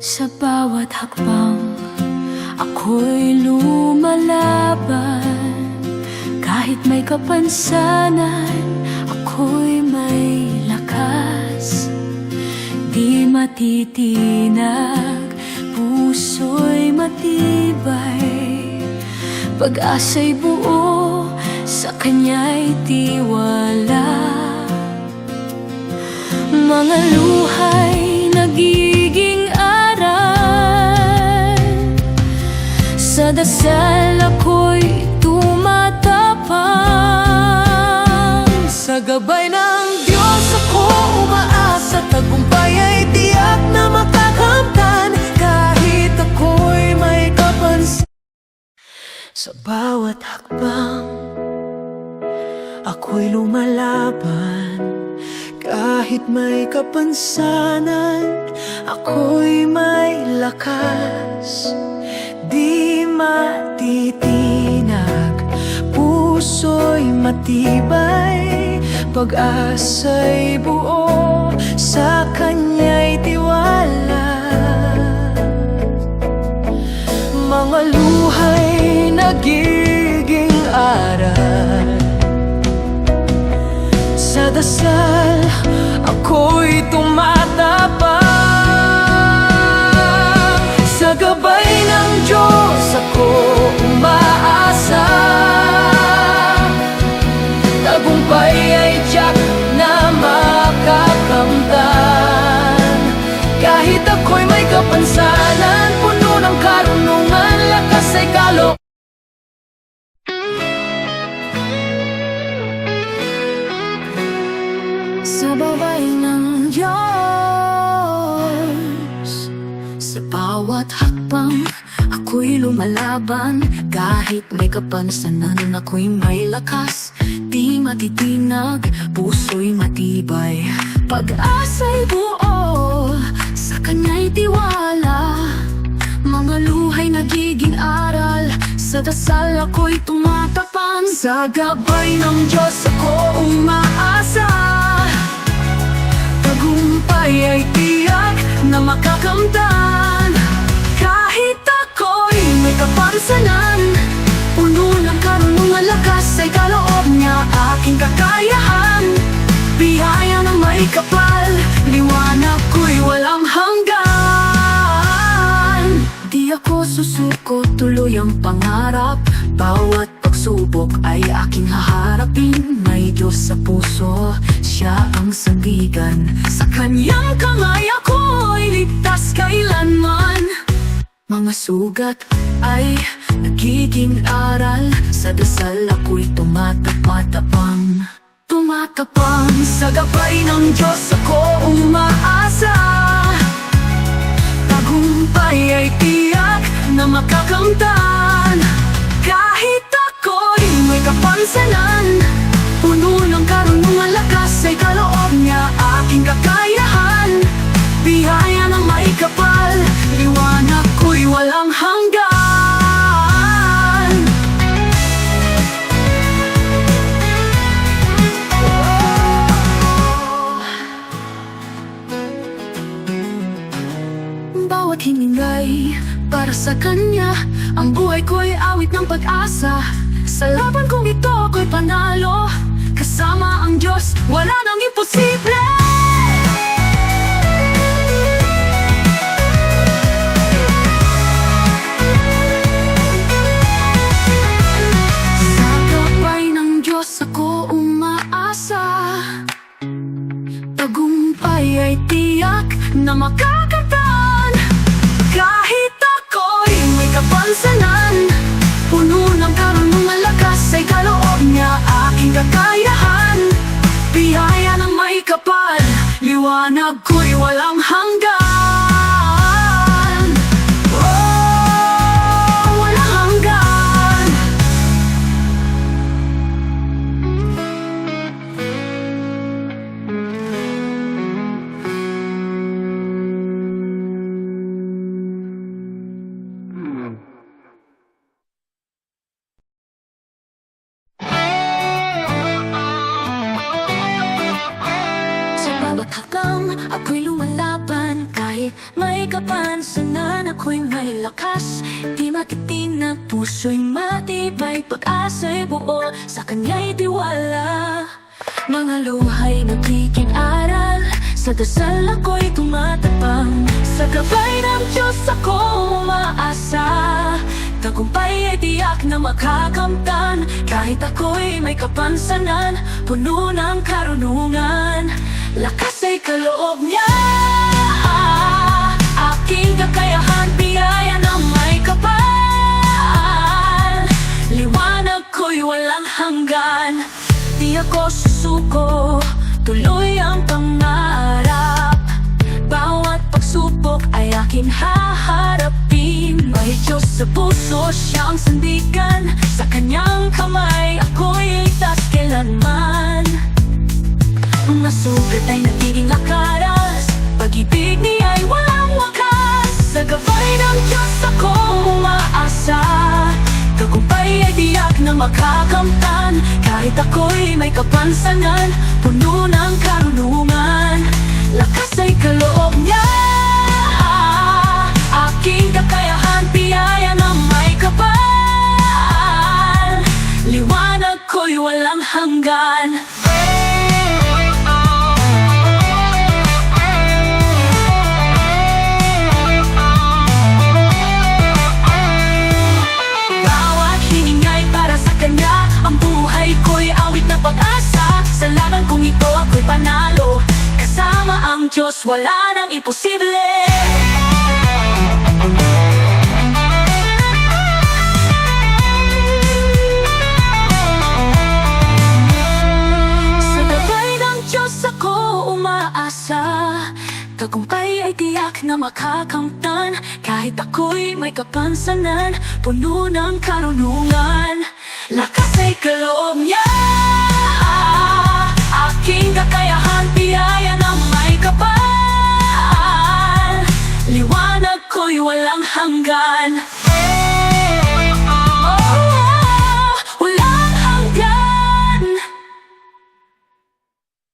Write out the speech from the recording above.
Sa bawat hakbang, ako'y lumalaban. Kahit may kapansanan, ako'y may lakas. Di matitinag, puso'y matibay. Pag-asa'y buo, sa Kanya'y tiwala. Mga luha'y nagiging aral. Sa dasal ako'y tumatapang. Sa gabay ng Diyos ako umaasa. Tagumpay ay tiyak na makakamtan. Kahit ako'y may kapansanan. Sa bawat hakbang, ako'y lumalaban. Kahit may kapansanan, ako'y may lakas. Di matitinag, puso'y matibay. Pag-asa'y buo, sa Kanya'y tiwala. Mga luha'y nagiging aral. Sa dasal, ako'y tumatapang. Sa gabay ng Diyos ako umaasa. Tagumpay ay tiyak na makakamtan. Kahit ako'y may kapansanan, puno ng karunungan, lakas ay kalooban. Sa babay ng Diyos, sa bawat hakbang, ako'y lumalaban. Kahit may kapansanan, ako'y may lakas. Di matitinag, puso'y matibay. Pag-asa'y buo, sa Kanya'y tiwala. Mga luha'y nagiging aral. Sa dasal ako'y tumatapang. Sa gabay ng Diyos ako umaasa. Tagumpay ay tiyak na makakamtan. Kahit ako'y may kapansanan, puno ng karunungan, lakas ay kaloob niya. Aking kakayahan, biyaya na may kapal. Liwanag ko'y walang hanggan. Di ako susuko, tuloy ang pangarap. Bawat pagsubok ay aking haharapin. May Diyos sa puso, Siya ang sandigan. Sa Kanyang kamay ako'y ligtas kailanman. Mga sugat ay nagiging aral. Sa dasal ako'y tumatapang. Tumatapang sa gabay ng Diyos ako umaasa. Tagumpay ay tiyak na makakamtan. Kahit ako'y may kapansanan, puno ng karunungan, lakas ay kaloob niya. Aking kakayahan, biyaya na may kapal. Liwanag ko'y walang hanggan. Bawat hiningay para sa Kanya, ang buhay ko'y awit ng pag-asa. Sa laban kong ito ako'y panalo. Kasama ang Diyos, wala nang imposible. Sa gabay ng Diyos ako umaasa. Tagumpay ay tiyak na makakamtan. Kahit ako'y may kapansanan, puno ng karunungan, lakas ay kaloob niya. Aking kakayahan, biyaya ng may kapal. Liwanag ko'y walang hanggan. Oh, walang hanggan. Ako'y lumalaban kahit may kapansanan, ako'y may lakas. Di makitin na puso'y matibay, pag-asa'y buo, sa kanya'y tiwala. Mga luhay nagkikit-aral, sa dasal ako'y tumatapang. Sa gabay ng Diyos ako umaasa, tagumpay ay tiyak na makakamtan. Kahit ako'y may kapansanan, puno ng karunungan, lakas ay kaloob niya. Aking kakayahan, biyaya na may kapal. Liwanag ko'y walang hanggan. Di ako susuko, tuloy ang pangarap. Bawat pagsubok ay aking haharapin. May Diyos sa puso, siyang sandigan. Sa kanyang kamay, ako'y ligtas kailanman. Mga sugat ay nagiging lakaras, pag-ibig niya'y walang wakas. Sa gabay ng Diyos ako umaasa, tagumpay ay tiyak na makakamtan. Kahit ako'y may kapansanan, puno ng karunungan, lakas ay kaloob niya. Aking kakayahan, biyaya na may kapal. Liwanag ko'y walang hanggan. Ang buhay ko'y awit na pag-asa. Sa laban kong ito ako'y panalo. Kasama ang Diyos, wala nang imposible. Sa gabay ng Diyos ako umaasa, tagumpay ay tiyak na makakamtan. Kahit ako'y may kapansanan, puno ng karunungan, lakas ay kaloob niya. Aking kakayahan, biyaya na may kapal. Liwanag ko'y walang hanggan.